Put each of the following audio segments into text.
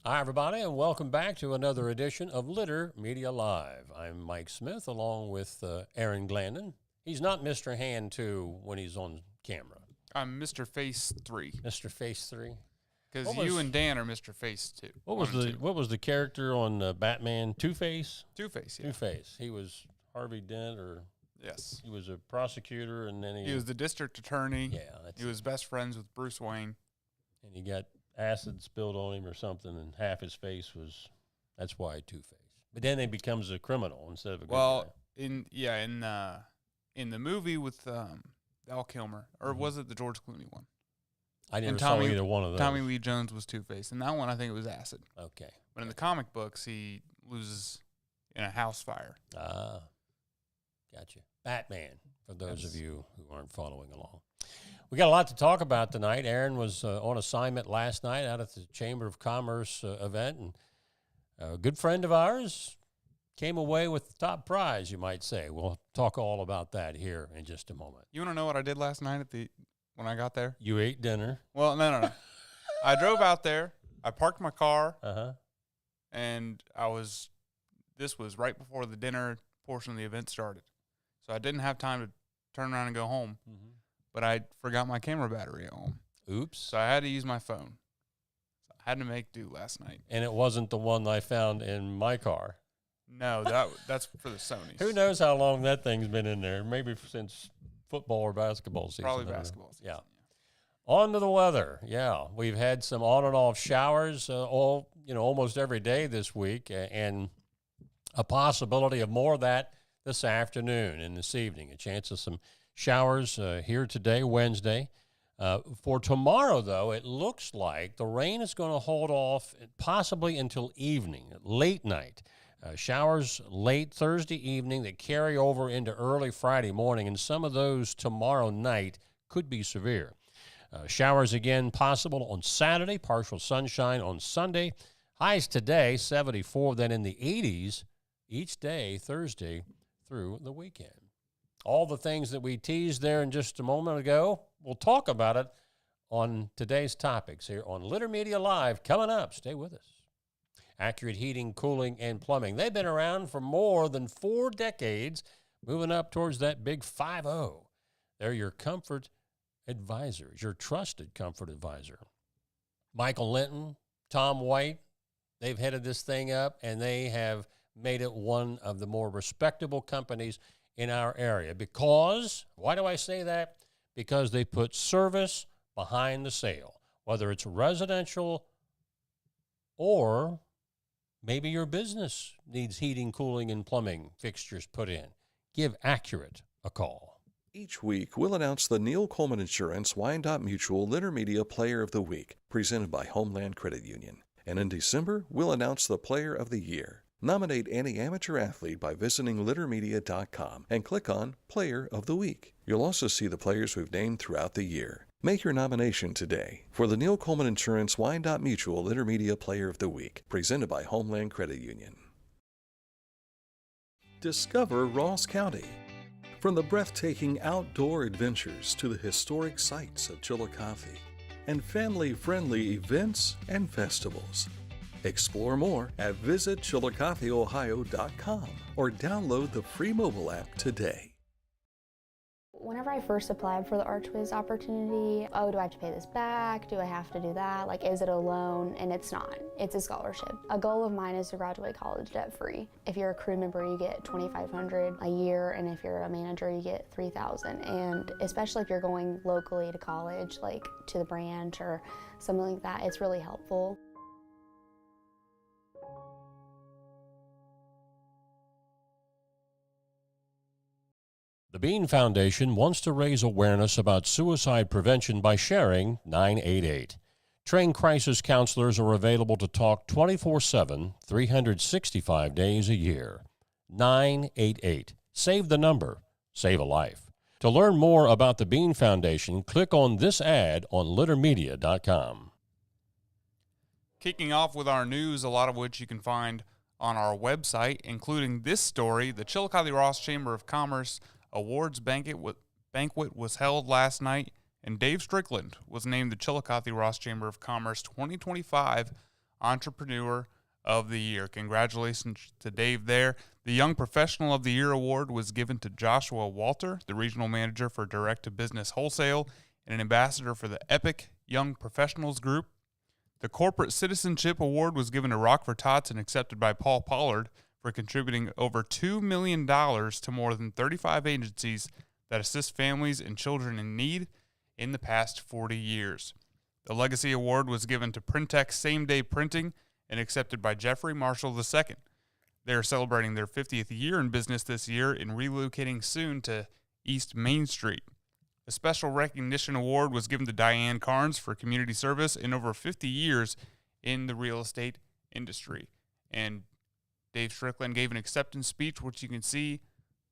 Hi, everybody, and welcome back to another edition of Litter Media Live. I'm Mike Smith, along with Aaron Glandon. He's not Mr. Hand 2 when he's on camera. I'm Mr. Face 3. Mr. Face 3? Because you and Dan are Mr. Face 2. What was the character on Batman? Two-Face? Two-Face, yeah. Two-Face. He was Harvey Dent, or... Yes. He was a prosecutor, and then he was the district attorney. Yeah. He was best friends with Bruce Wayne. And he got acid spilled on him or something, and half his face was, that's why Two-Face. But then he becomes a criminal instead of a good guy. In the movie with Val Kilmer, or was it the George Clooney one? I never saw either one of those. Tommy Lee Jones was Two-Face. In that one, I think it was acid. Okay. But in the comic books, he loses in a house fire. Ah, gotcha. Batman, for those of you who aren't following along. We got a lot to talk about tonight. Aaron was on assignment last night out at the Chamber of Commerce event, and a good friend of ours came away with the top prize, you might say. We'll talk all about that here in just a moment. You want to know what I did last night when I got there? You ate dinner. Well, no. I drove out there. I parked my car, and this was right before the dinner portion of the event started. So I didn't have time to turn around and go home. Mm-hmm. But I forgot my camera battery at home. Oops. So I had to use my phone. So I had to make do last night. And it wasn't the one I found in my car. No, that's for the Sonys. Who knows how long that thing's been in there? Maybe since football or basketball season. Probably basketball season. Yeah. On to the weather. Yeah, we've had some on and off showers almost every day this week, and a possibility of more of that this afternoon and this evening. A chance of some showers here today, Wednesday. For tomorrow, though, it looks like the rain is going to hold off possibly until evening, late night. Showers late Thursday evening that carry over into early Friday morning, and some of those tomorrow night could be severe. Showers again possible on Saturday, partial sunshine on Sunday. Highs today, 74, then in the 80s each day, Thursday through the weekend. All the things that we teased there in just a moment ago, we'll talk about it on today's topics here on Litter Media Live. Coming up, stay with us. Accurate Heating, Cooling, and Plumbing. They've been around for more than 4 decades, moving up towards that big 5-0. They're your comfort advisors, your trusted comfort advisor. Michael Linton, Tom White, they've headed this thing up, and they have made it one of the more respectable companies in our area. Because, why do I say that? Because they put service behind the sale, whether it's residential or maybe your business needs heating, cooling, and plumbing fixtures put in. Give Accurate a call. Each week, we'll announce the Neil Coleman Insurance Wyandotte Mutual Litter Media Player of the Week, presented by Homeland Credit Union. And in December, we'll announce the Player of the Year. Nominate any amateur athlete by visiting littermedia.com and click on Player of the Week. You'll also see the players we've named throughout the year. Make your nomination today for the Neil Coleman Insurance Wyandotte Mutual Litter Media Player of the Week, presented by Homeland Credit Union. Discover Ross County. From the breathtaking outdoor adventures to the historic sights of Chillicothe and family-friendly events and festivals. Explore more at visitchillicotheohio.com or download the free mobile app today. Whenever I first applied for the Archways opportunity, do I have to pay this back? Do I have to do that? Like, is it a loan? And it's not. It's a scholarship. A goal of mine is to graduate college debt-free. If you're a crew member, you get $2,500 a year, and if you're a manager, you get $3,000. And especially if you're going locally to college, like to the branch or something like that, it's really helpful. The Bean Foundation wants to raise awareness about suicide prevention by sharing 988. Trained crisis counselors are available to talk 24/7, 365 days a year. 988. Save the number. Save a life. To learn more about the Bean Foundation, click on this ad on littermedia.com. Kicking off with our news, a lot of which you can find on our website, including this story. The Chillicothe Ross Chamber of Commerce Awards banquet was held last night, and Dave Strickland was named the Chillicothe Ross Chamber of Commerce 2025 Entrepreneur of the Year. Congratulations to Dave there. The Young Professional of the Year award was given to Joshua Walter, the regional manager for direct-to-business wholesale and an ambassador for the Epic Young Professionals Group. The Corporate Citizenship Award was given to Rockford Tots and accepted by Paul Pollard for contributing over $2 million to more than 35 agencies that assist families and children in need in the past 40 years. The Legacy Award was given to Printex Same Day Printing and accepted by Jeffrey Marshall II. They are celebrating their 50th year in business this year and relocating soon to East Main Street. A special recognition award was given to Diane Carnes for community service in over 50 years in the real estate industry. And Dave Strickland gave an acceptance speech, which you can see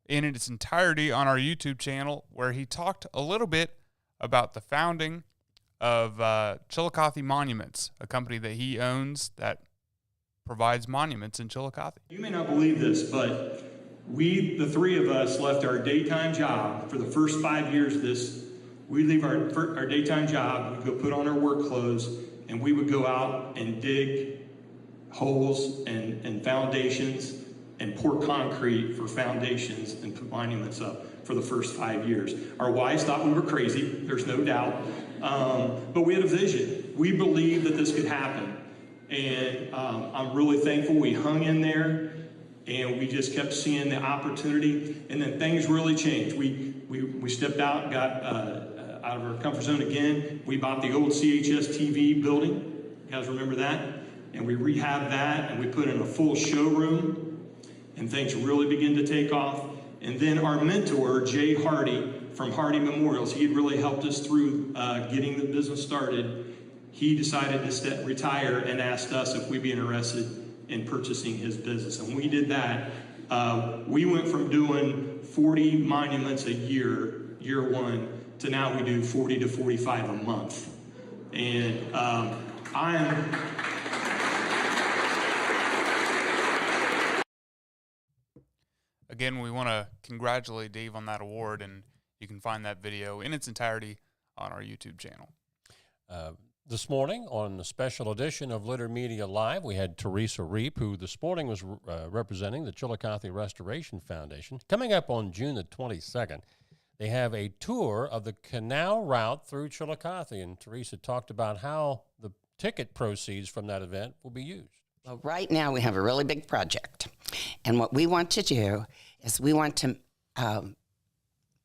in its entirety on our YouTube channel, where he talked a little bit about the founding of Chillicothe Monuments, a company that he owns that provides monuments in Chillicothe. You may not believe this, but we, the three of us, left our daytime job for the first 5 years of this. We leave our daytime job, we'd go put on our work clothes, and we would go out and dig holes and foundations and pour concrete for foundations and put monuments up for the first 5 years. Our wives thought we were crazy, there's no doubt, but we had a vision. We believed that this could happen, and I'm really thankful we hung in there, and we just kept seeing the opportunity, and then things really changed. We stepped out, got out of our comfort zone again. We bought the old CHS TV building. You guys remember that? And we rehabbed that, and we put in a full showroom, and things really began to take off. And then our mentor, Jay Hardy from Hardy Memorials, he had really helped us through getting the business started. He decided to retire and asked us if we'd be interested in purchasing his business. And we did that. We went from doing 40 monuments a year, year one, to now we do 40 to 45 a month. And Again, we want to congratulate Dave on that award, and you can find that video in its entirety on our YouTube channel. This morning on the special edition of Litter Media Live, we had Terressa Reep, who this morning was representing the Chillicothe Restoration Foundation. Coming up on June the 22nd, they have a tour of the Canal Route through Chillicothe, and Terressa talked about how the ticket proceeds from that event will be used. Well, right now we have a really big project, and what we want to do is we want to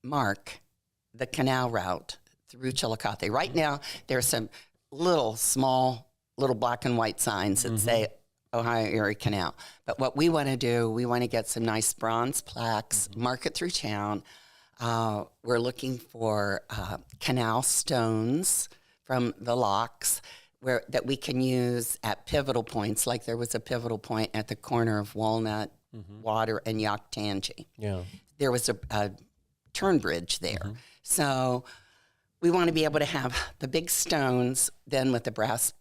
mark the Canal Route through Chillicothe. Right now, there's some small black and white signs that say Ohio Erie Canal. But what we want to do, we want to get some nice bronze plaques, mark it through town. We're looking for canal stones from the locks that we can use at pivotal points, like there was a pivotal point at the corner of Walnut, Water, and Yaktangi. Yeah. There was a turn bridge there. So we want to be able to have the big stones then with the brass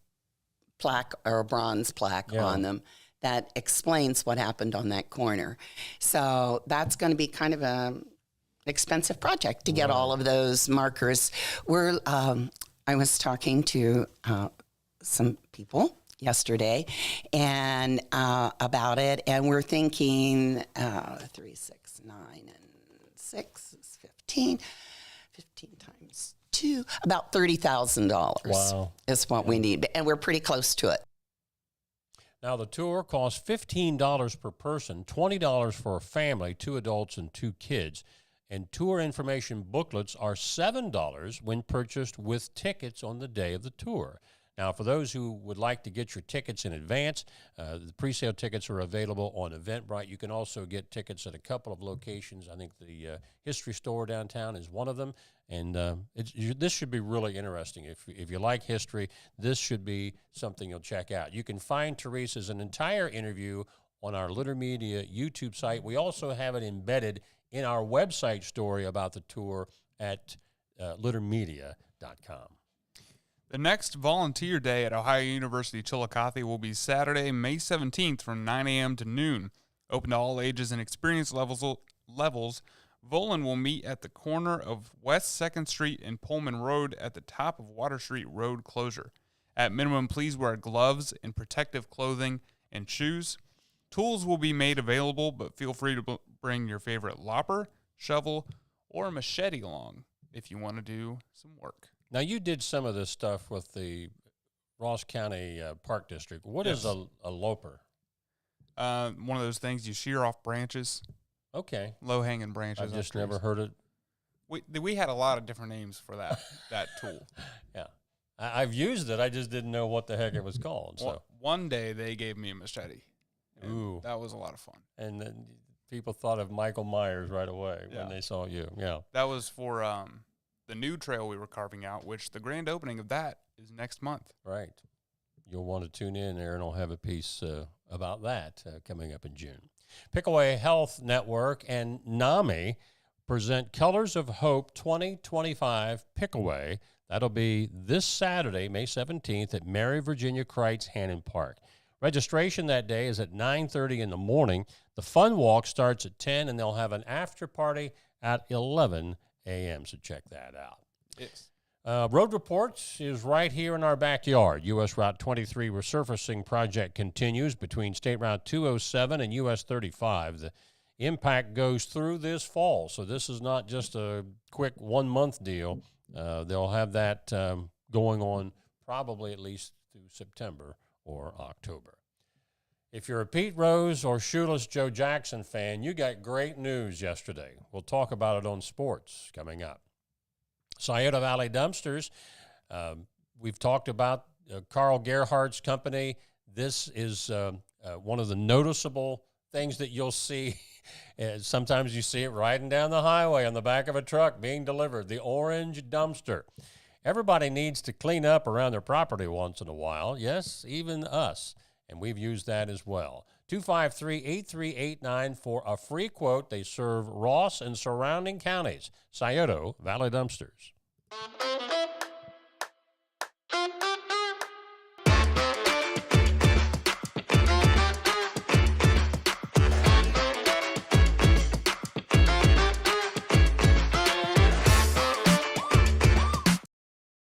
plaque or a bronze plaque on them that explains what happened on that corner. So that's going to be kind of an expensive project to get all of those markers. I was talking to some people yesterday and about it, and we're thinking 3, 6, 9, and 6 is 15 times 2, about $30,000 is what we need, and we're pretty close to it. Now, the tour costs $15 per person, $20 for a family, 2 adults and 2 kids, and tour information booklets are $7 when purchased with tickets on the day of the tour. Now, for those who would like to get your tickets in advance, the pre-sale tickets are available on Eventbrite. You can also get tickets at a couple of locations. I think the History Store downtown is one of them, and this should be really interesting. If you like history, this should be something you'll check out. You can find Terressa's an entire interview on our Litter Media YouTube site. We also have it embedded in our website story about the tour at littermedia.com. The next volunteer day at Ohio University Chillicothe will be Saturday, May 17th from 9 a.m. to noon. Open to all ages and experience levels, Volin will meet at the corner of West 2nd Street and Pullman Road at the top of Water Street Road closure. At minimum, please wear gloves and protective clothing and shoes. Tools will be made available, but feel free to bring your favorite lopper, shovel, or machete along if you want to do some work. Now, you did some of this stuff with the Ross County Park District. What is a loper? One of those things you shear off branches. Okay. Low-hanging branches. I've just never heard it. We had a lot of different names for that tool. Yeah. I've used it. I just didn't know what the heck it was called. So one day they gave me a machete. Ooh. That was a lot of fun. And then people thought of Michael Myers right away when they saw you. Yeah. That was for the new trail we were carving out, which the grand opening of that is next month. Right. You'll want to tune in there, and I'll have a piece about that coming up in June. Pickaway Health Network and NAMI present Colors of Hope 2025 Pickaway. That'll be this Saturday, May 17th at Mary Virginia Kreitz Hannon Park. Registration that day is at 9:30 in the morning. The fun walk starts at 10, and they'll have an after party at 11 a.m., so check that out. Yes. Road Reports is right here in our backyard. U.S. Route 23 resurfacing project continues between State Route 207 and U.S. 35. The impact goes through this fall, so this is not just a quick one-month deal. They'll have that going on probably at least through September or October. If you're a Pete Rose or Shoeless Joe Jackson fan, you got great news yesterday. We'll talk about it on sports coming up. Scioto Valley Dumpsters, we've talked about Carl Gerhardt's company. This is one of the noticeable things that you'll see. Sometimes you see it riding down the highway on the back of a truck being delivered, the orange dumpster. Everybody needs to clean up around their property once in a while. Yes, even us. And we've used that as well. 253-8389 for a free quote. They serve Ross and surrounding counties. Scioto Valley Dumpsters.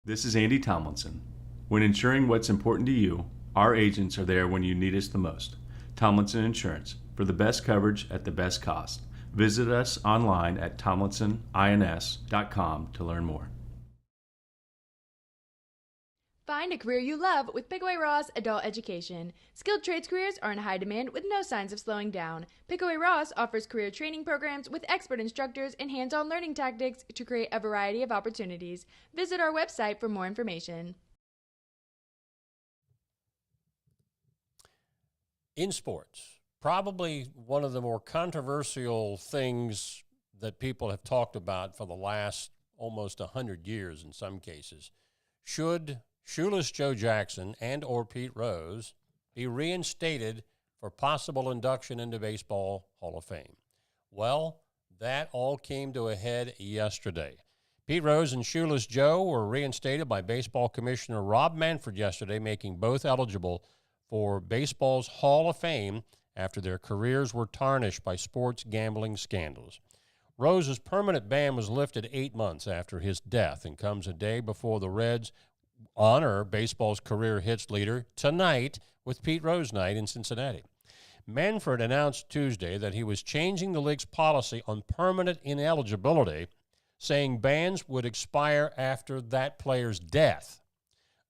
This is Andy Tomlinson. When ensuring what's important to you, our agents are there when you need us the most. Tomlinson Insurance, for the best coverage at the best cost. Visit us online at tomlinsonins.com to learn more. Find a career you love with Pickaway Ross Adult Education. Skilled trades careers are in high demand with no signs of slowing down. Pickaway Ross offers career training programs with expert instructors and hands-on learning tactics to create a variety of opportunities. Visit our website for more information. In sports, probably one of the more controversial things that people have talked about for the last almost 100 years in some cases. Should Shoeless Joe Jackson and or Pete Rose be reinstated for possible induction into Baseball Hall of Fame? Well, that all came to a head yesterday. Pete Rose and Shoeless Joe were reinstated by Baseball Commissioner Rob Manfred yesterday, making both eligible for baseball's Hall of Fame after their careers were tarnished by sports gambling scandals. Rose's permanent ban was lifted 8 months after his death and comes a day before the Reds honor baseball's career hits leader tonight with Pete Rose Night in Cincinnati. Manfred announced Tuesday that he was changing the league's policy on permanent ineligibility, saying bans would expire after that player's death.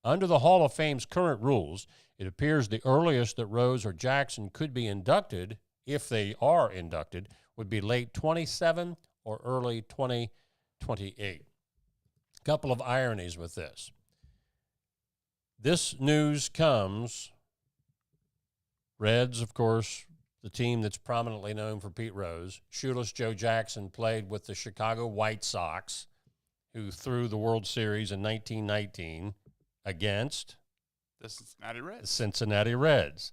Under the Hall of Fame's current rules, it appears the earliest that Rose or Jackson could be inducted, if they are inducted, would be late 27 or early 2028. A couple of ironies with this. This news comes, Reds, of course, the team that's prominently known for Pete Rose. Shoeless Joe Jackson played with the Chicago White Sox, who threw the World Series in 1919 against the Cincinnati Reds. The Cincinnati Reds.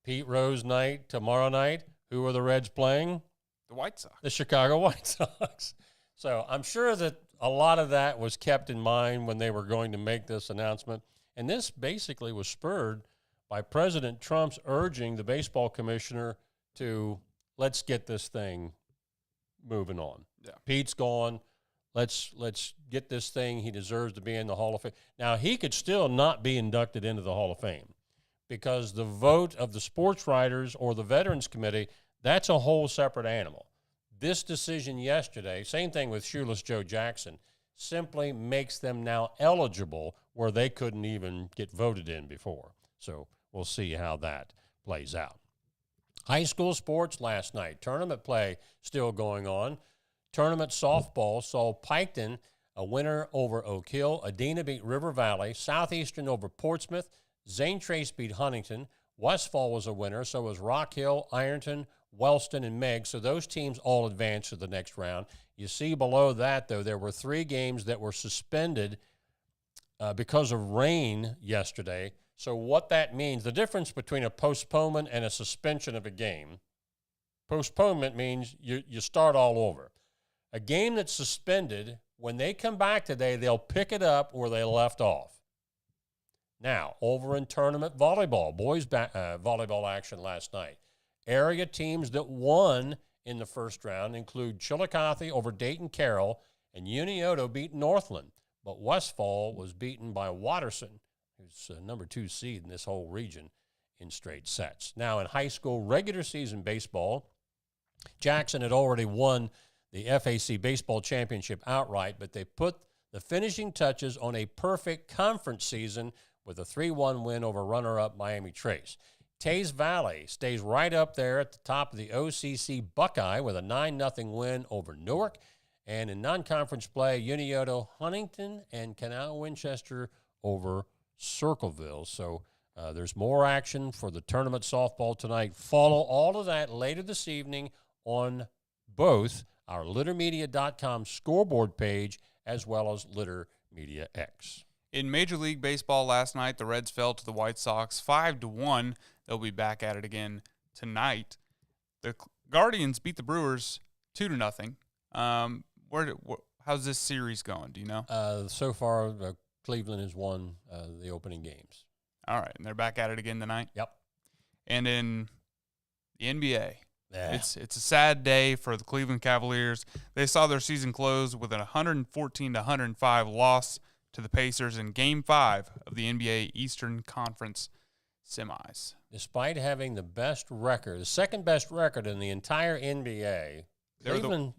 Pete Rose night, tomorrow night, who are the Reds playing? The White Sox. The Chicago White Sox. So I'm sure that a lot of that was kept in mind when they were going to make this announcement. And this basically was spurred by President Trump's urging the baseball commissioner to let's get this thing moving on. Yeah. Pete's gone. let's get this thing. He deserves to be in the Hall of Fame. Now, he could still not be inducted into the Hall of Fame because the vote of the sports writers or the Veterans Committee, that's a whole separate animal. This decision yesterday, same thing with Shoeless Joe Jackson, simply makes them now eligible where they couldn't even get voted in before. So we'll see how that plays out. High school sports last night. Tournament play still going on. Tournament softball saw Piketon a winner over Oak Hill. Adena beat River Valley. Southeastern over Portsmouth. Zane Trace beat Huntington. Westfall was a winner. So was Rock Hill, Ironton, Wellston, and Megg. So those teams all advanced to the next round. You see below that, though, there were 3 games that were suspended because of rain yesterday. So what that means, the difference between a postponement and a suspension of a game, postponement means you start all over. A game that's suspended, when they come back today, they'll pick it up where they left off. Now, over in tournament volleyball, boys volleyball action last night. Area teams that won in the first round include Chillicothe over Dayton Carroll, and Unioto beat Northland. But Westfall was beaten by Watterson, who's number 2 seed in this whole region, in straight sets. Now, in high school regular season baseball, Jackson had already won the FAC baseball championship outright, but they put the finishing touches on a perfect conference season with a 3-1 win over runner-up Miami Trace. Taze Valley stays right up there at the top of the OCC Buckeye with a 9-0 win over Newark. And in non-conference play, Unioto, Huntington, and Canal Winchester over Circleville. So there's more action for the tournament softball tonight. Follow all of that later this evening on both our littermedia.com scoreboard page as well as Litter Media X. In Major League Baseball last night, the Reds fell to the White Sox 5-1. They'll be back at it again tonight. The Guardians beat the Brewers 2-0. How's this series going? Do you know? So far, Cleveland has won the opening games. All right, and they're back at it again tonight? Yep. And in the NBA, it's a sad day for the Cleveland Cavaliers. They saw their season close with a 114-105 loss to the Pacers in Game 5 of the NBA Eastern Conference semis. Despite having the best record, the second best record in the entire NBA, Cleveland,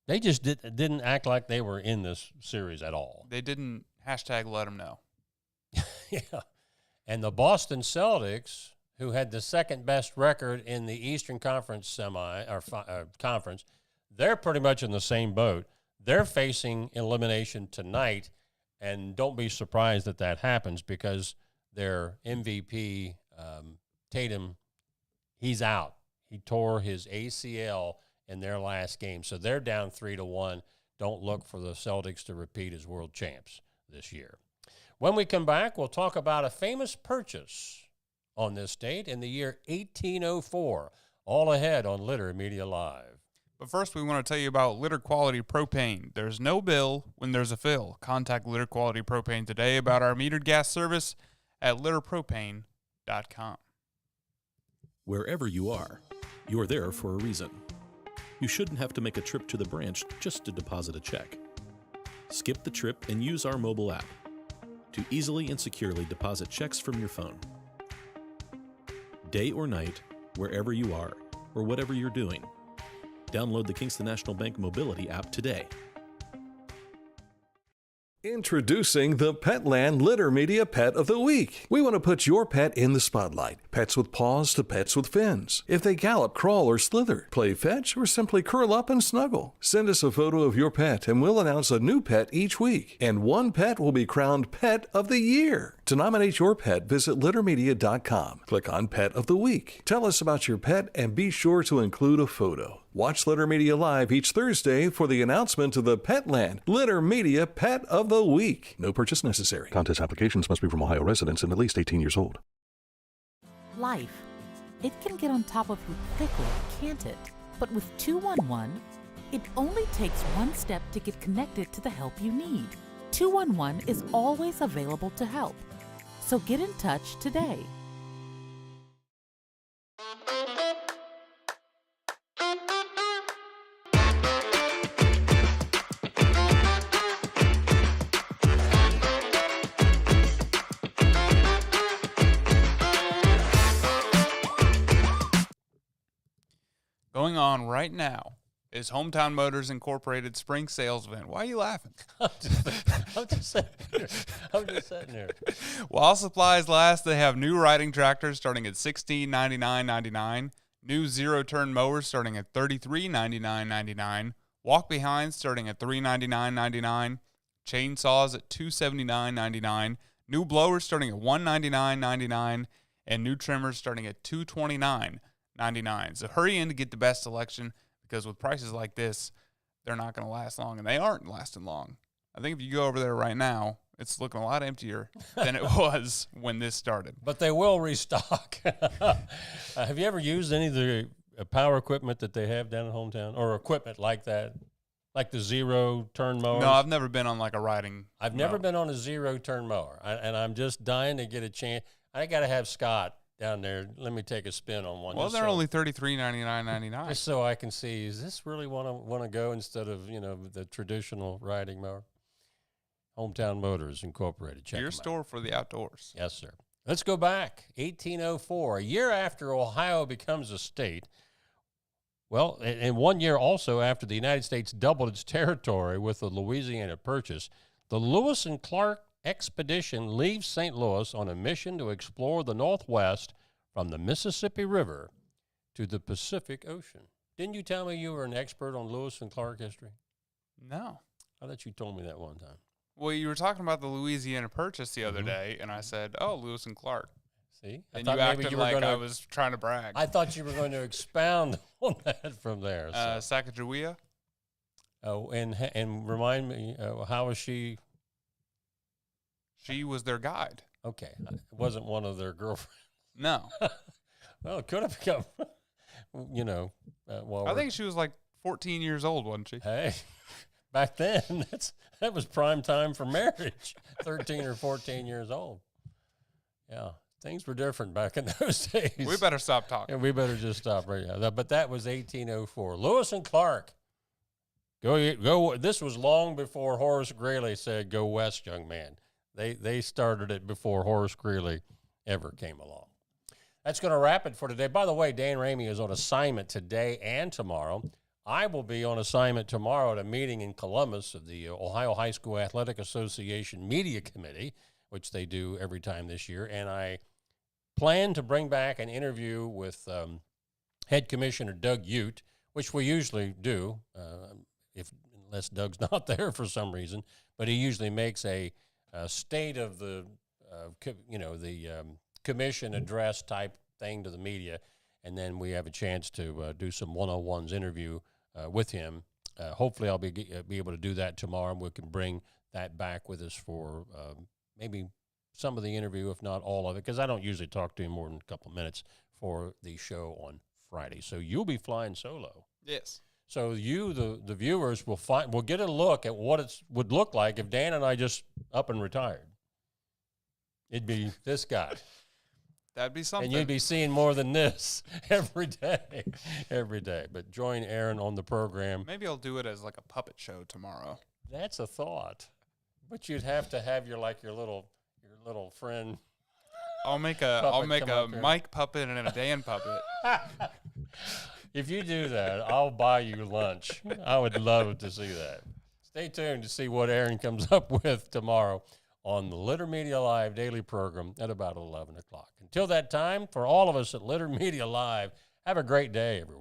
they just didn't act like they were in this series at all. They didn't #let them know. Yeah. And the Boston Celtics, who had the second best record in the Eastern Conference conference, they're pretty much in the same boat. They're facing elimination tonight, and don't be surprised that happens because their MVP, Tatum, he's out. He tore his ACL in their last game, so they're down 3-1. Don't look for the Celtics to repeat as world champs this year. When we come back, we'll talk about a famous purchase on this date in the year 1804. All ahead on Litter Media Live. But first, we want to tell you about Litter Quality Propane. There's no bill when there's a fill. Contact Litter Quality Propane today about our metered gas service at litterpropane.com. Wherever you are there for a reason. You shouldn't have to make a trip to the branch just to deposit a check. Skip the trip and use our mobile app to easily and securely deposit checks from your phone. Day or night, wherever you are, or whatever you're doing. Download the Kingston National Bank Mobility app today. Introducing the Petland Litter Media Pet of the Week. We want to put your pet in the spotlight. Pets with paws to pets with fins. If they gallop, crawl, or slither, play fetch, or simply curl up and snuggle. Send us a photo of your pet and we'll announce a new pet each week. And one pet will be crowned Pet of the Year. To nominate your pet, visit littermedia.com. Click on Pet of the Week. Tell us about your pet and be sure to include a photo. Watch Litter Media Live each Thursday for the announcement of the Petland Litter Media Pet of the Week. No purchase necessary. Contest applications must be from Ohio residents and at least 18 years old. Life. It can get on top of you quickly, can't it? But with 211, it only takes one step to get connected to the help you need. 211 is always available to help. So get in touch today. Going on right now is Hometown Motors Incorporated Spring Sales Event. Why are you laughing? I'm just sitting here. While supplies last, they have new riding tractors starting at $1699.99, new zero-turn mowers starting at $3399.99, walk-behinds starting at $399.99, chainsaws at $279.99, new blowers starting at $199.99, and new trimmers starting at $229.99. So hurry in to get the best selection, because with prices like this, they're not going to last long, and they aren't lasting long. I think if you go over there right now, it's looking a lot emptier than it was when this started. But they will restock. Have you ever used any of the power equipment that they have down in Hometown, or equipment like that, like the zero-turn mowers? No, I've never been on like a riding. I've never been on a zero-turn mower, and I'm just dying to get a chance. I got to have Scott down there. Let me take a spin on one. Well, they're only $33.99.99. Just so I can see, is this really want to go instead of the traditional riding mower? Hometown Motors Incorporated. Check Your them out. store for the outdoors. Yes, sir. Let's go back. 1804, a year after Ohio becomes a state. Well, and 1 year also after the United States doubled its territory with the Louisiana Purchase, the Lewis and Clark expedition leaves St. Louis on a mission to explore the Northwest from the Mississippi River to the Pacific Ocean. Didn't you tell me you were an expert on Lewis and Clark history? No. I thought you told me that one time. Well, you were talking about the Louisiana Purchase the other day, and I said, "Oh, Lewis and Clark." See, and you acted like I was trying to brag. I thought you were going to expound on that from there. So. Sacagawea. Oh, and remind me, how was she? She was their guide. Okay, it wasn't one of their girlfriends. No. Well, it could have become. I think she was like 14 years old, wasn't she? Hey, back then that was prime time for marriage. 13 or 14 years old. Yeah, things were different back in those days. We better stop talking. Yeah, we better just stop right now. But that was 1804. Lewis and Clark. Go. This was long before Horace Greeley said, "Go west, young man." They started it before Horace Greeley ever came along. That's going to wrap it for today. By the way, Dan Ramey is on assignment today and tomorrow. I will be on assignment tomorrow at a meeting in Columbus of the Ohio High School Athletic Association Media Committee, which they do every time this year. And I plan to bring back an interview with Head Commissioner Doug Ute, which we usually do, unless Doug's not there for some reason. But he usually makes a state of the commission address type thing to the media, and then we have a chance to do some one-on-ones interview with him. Hopefully I'll be able to do that tomorrow, and we can bring that back with us for maybe some of the interview, if not all of it, because I don't usually talk to him more than a couple of minutes for the show on Friday. So you'll be flying solo. Yes. So you, the viewers, will get a look at what it would look like if Dan and I just up and retired. It'd be this guy. That'd be something. And you'd be seeing more than this every day. But join Aaron on the program. Maybe I'll do it as like a puppet show tomorrow. That's a thought. But you'd have to have your little friend. I'll make a Mike puppet and a Dan puppet. If you do that, I'll buy you lunch. I would love to see that. Stay tuned to see what Aaron comes up with tomorrow on the Litter Media Live daily program at about 11 o'clock. Until that time, for all of us at Litter Media Live, have a great day, everyone.